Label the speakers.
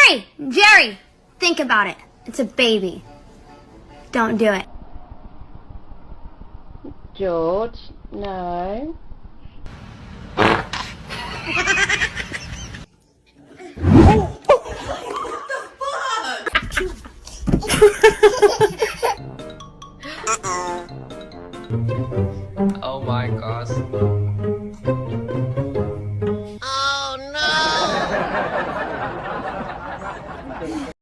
Speaker 1: Jerry! Jerry! Think about it. It's a baby. Don't do it.
Speaker 2: George, no.
Speaker 3: Oh my gosh.